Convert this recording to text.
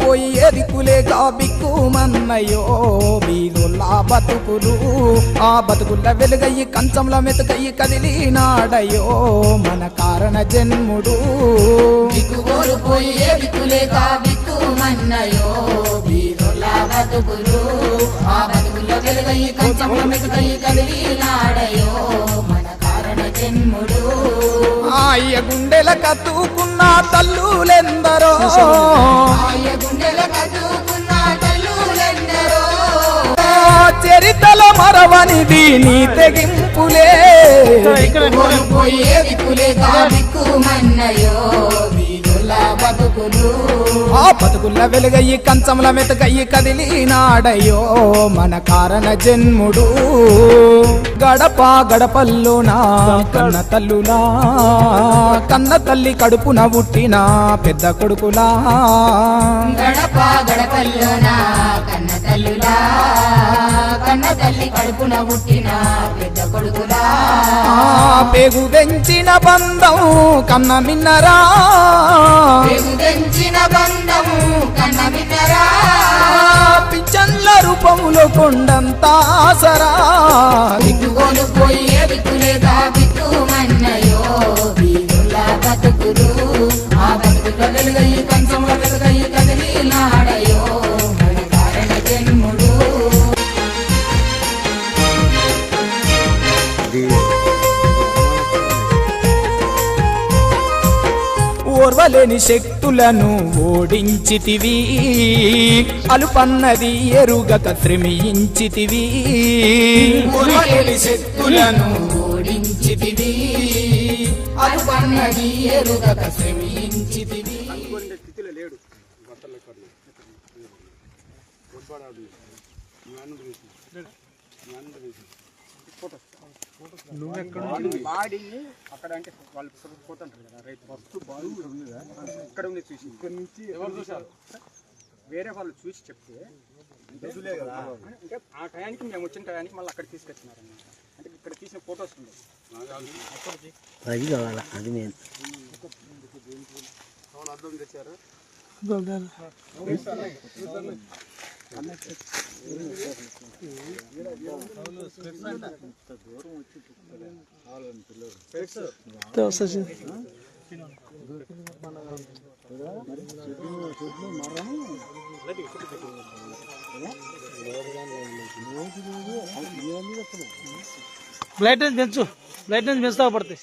పోయి ఎదికులేక బిక్కుమన్నయో బీదుల్లా బతుకులు ఆ బతుకుల వెలుగయ్యి కంచంల మెతుకయ్యి కదిలినాడయో మన కారణ జన్ముడు దిక్కుగోలు పోయి ఎదికులేక బిక్కుమన్నయో బీదుల్లా బతుకులు ఆ బతుకుల వెలుగయ్యి కంచంల మెతుకయ్యి కదిలినాడయో మన కారణ జన్ముడు అయ్య గుండెల కత్తుకున్న తల్లులెందరో చరితల మరవనిది నీ తెగింపులే ఆ బతుకుల వెలుగయ్యి కంచంల మెతకయ్యి కదిలినాడయో మన కారణ జన్ముడు గడప గడపల్లోనా కన్న తల్లులా కన్న తల్లి కడుపున పుట్టిన పెద్ద కొడుకులా గడప గడపల్లోనా కన్న తల్లులా కన్న తల్లి కడుపున పుట్టిన పెద్ద కొడుకులా పేగు తెంచిన బంధం కన్న మిన్నరా పేగు తెంచిన బంధము కన్న మిన్నరా పిచ్చన్ల రూపంలో కొండంత ఆసరా దిక్కుగోలు పోయి ఎదుకులేదా బిక్కుమన్నయో బీదుల్లా బతుకులు ఆ బతుకుల వెలుగయ్యి కంచంల వెలుగయ్యి కదిలినాడయో మన కారణ జన్ముడు ఓర్వలేని శక్తులను ఓడించితివి అలుపన్నది ఎరుగక శ్రమించితివి ఓర్వలేని శక్తులను ఓడించితివి అలుపన్నది ఎరుగక శ్రమించితివి బాడీని అక్కడ అంటే వాళ్ళు పోతుంటారు కదా రైతు ఫస్ట్ బాడీ ఇక్కడ ఉంది చూసి ఇక్కడ నుంచి ఎవరు చూసారు వేరే వాళ్ళు చూసి చెప్తే అంటే ఆ టయానికి మేము వచ్చిన టయానికి మళ్ళీ అక్కడ తీసుకొచ్చినారు అన్నమాట అంటే ఇక్కడ తీసిన ఫొటోస్ ఉన్నాయి అది కావాలా అది నేను అర్థం చేశారు బ్రైట్నెస్ పెంచు బ్రైట్నెస్ పెంచుతా పడతాయి